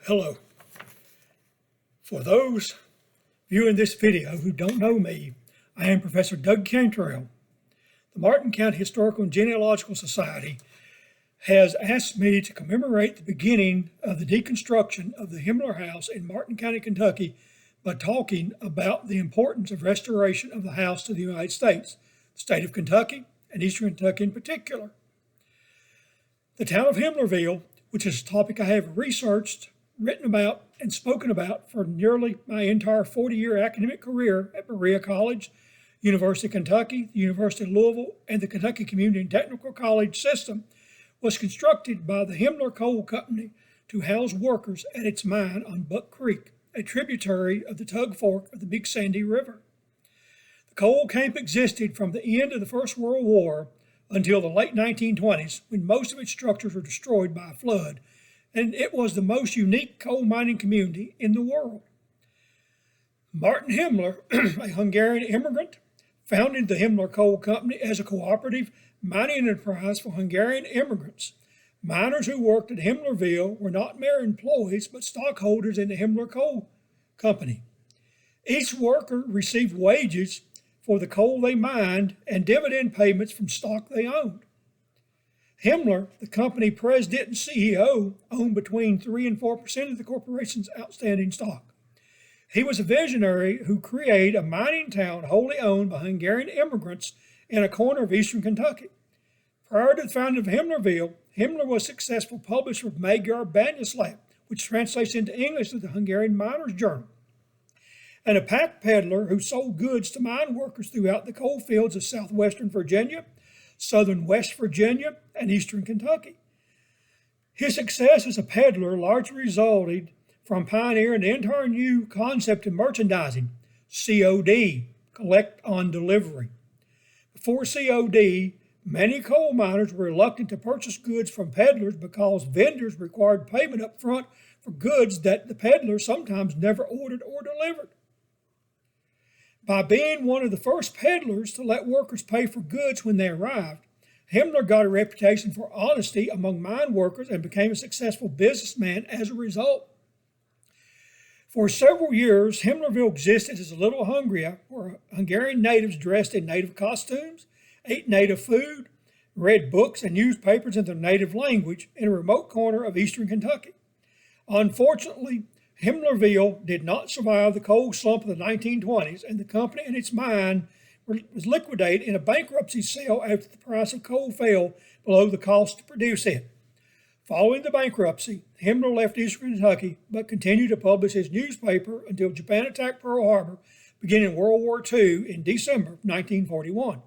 Hello. For those viewing this video who don't know me, I am Professor Doug Cantrell. The Martin County Historical and Genealogical Society has asked me to commemorate the beginning of the deconstruction of the Himmler House in Martin County, Kentucky, by talking about the importance of restoration of the house to the United States, the state of Kentucky, and Eastern Kentucky in particular. The town of Himmlerville, which is a topic I have researched, written about, and spoken about for nearly my entire 40-year academic career at Berea College, University of Kentucky, the University of Louisville, and the Kentucky Community and Technical College system, was constructed by the Himmler Coal Company to house workers at its mine on Buck Creek, a tributary of the Tug Fork of the Big Sandy River. The coal camp existed from the end of the First World War until the late 1920s, when most of its structures were destroyed by a flood, and it was the most unique coal mining community in the world. Martin Himmler, a Hungarian immigrant, founded the Himmler Coal Company as a cooperative mining enterprise for Hungarian immigrants. Miners who worked at Himmlerville were not mere employees, but stockholders in the Himmler Coal Company. Each worker received wages for the coal they mined and dividend payments from stock they owned. Himmler, the company president and CEO, owned between 3 and 4% of the corporation's outstanding stock. He was a visionary who created a mining town wholly owned by Hungarian immigrants in a corner of eastern Kentucky. Prior to the founding of Himmlerville, Himmler was a successful publisher of Magyar Banyaslap, which translates into English as the Hungarian Miners' Journal, and a pack peddler who sold goods to mine workers throughout the coal fields of southwestern Virginia, southern West Virginia, and eastern Kentucky. His success as a peddler largely resulted from pioneering the entire new concept of merchandising, COD, collect on delivery. Before COD, many coal miners were reluctant to purchase goods from peddlers because vendors required payment up front for goods that the peddler sometimes never ordered or delivered. By being one of the first peddlers to let workers pay for goods when they arrived, Himmler got a reputation for honesty among mine workers and became a successful businessman as a result. For several years, Himmlerville existed as a little Hungary, where Hungarian natives dressed in native costumes, ate native food, read books and newspapers in their native language in a remote corner of eastern Kentucky. Unfortunately, Himmlerville did not survive the coal slump of the 1920s, and the company and its mine was liquidated in a bankruptcy sale after the price of coal fell below the cost to produce it. Following the bankruptcy, Himmler left eastern Kentucky but continued to publish his newspaper until Japan attacked Pearl Harbor, beginning World War II in December of 1941.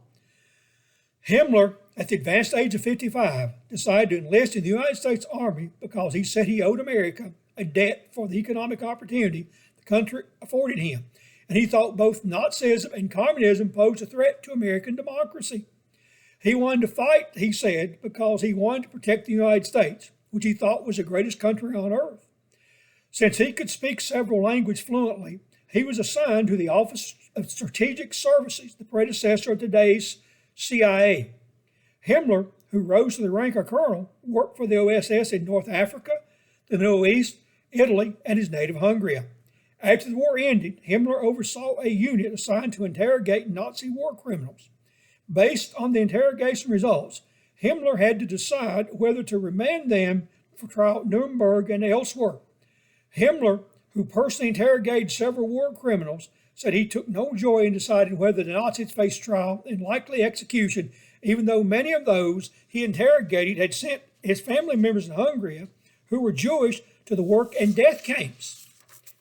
Himmler, at the advanced age of 55, decided to enlist in the United States Army because he said he owed America a debt for the economic opportunity the country afforded him, and he thought both Nazism and communism posed a threat to American democracy. He wanted to fight, he said, because he wanted to protect the United States, which he thought was the greatest country on earth. Since he could speak several languages fluently, he was assigned to the Office of Strategic Services, the predecessor of today's CIA. Himmler, who rose to the rank of colonel, worked for the OSS in North Africa, the Middle East, Italy, and his native Hungary. After the war ended, Himmler oversaw a unit assigned to interrogate Nazi war criminals. Based on the interrogation results, Himmler had to decide whether to remand them for trial at Nuremberg and elsewhere. Himmler, who personally interrogated several war criminals, said he took no joy in deciding whether the Nazis faced trial and likely execution, even though many of those he interrogated had sent his family members in Hungary who were Jewish to the work and death camps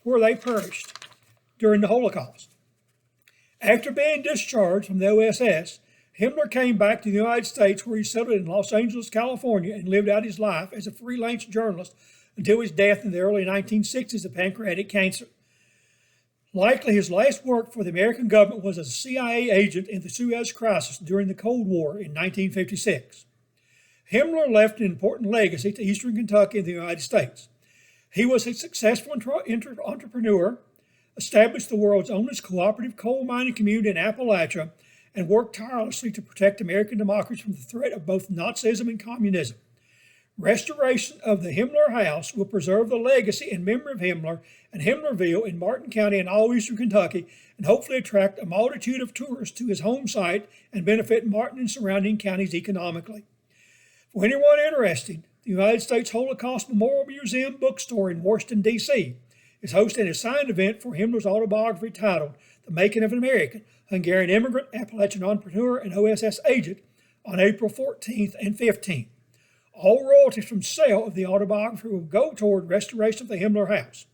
where they perished during the Holocaust. After being discharged from the OSS, Himmler came back to the United States, where he settled in Los Angeles, California, and lived out his life as a freelance journalist until his death in the early 1960s of pancreatic cancer. Likely his last work for the American government was as a CIA agent in the Suez Crisis during the Cold War in 1956. Himmler left an important legacy to eastern Kentucky and the United States. He was a successful entrepreneur, established the world's only cooperative coal mining community in Appalachia, and worked tirelessly to protect American democracy from the threat of both Nazism and communism. Restoration of the Himmler House will preserve the legacy and memory of Himmler and Himmlerville in Martin County and all eastern Kentucky, and hopefully attract a multitude of tourists to his home site and benefit Martin and surrounding counties economically. For anyone interested, the United States Holocaust Memorial Museum bookstore in Washington, D.C. is hosting a signed event for Himmler's autobiography titled The Making of an American, Hungarian Immigrant, Appalachian Entrepreneur, and OSS Agent on April 14th and 15th. All royalties from sale of the autobiography will go toward restoration of the Himmler House.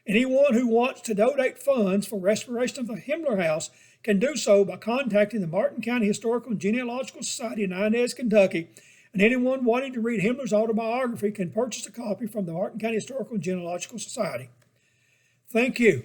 Anyone who wants to donate funds for restoration of the Himmler House can do so by contacting the Martin County Historical and Genealogical Society in Inez, Kentucky, and anyone wanting to read Himmler's autobiography can purchase a copy from the Martin County Historical and Genealogical Society. Thank you.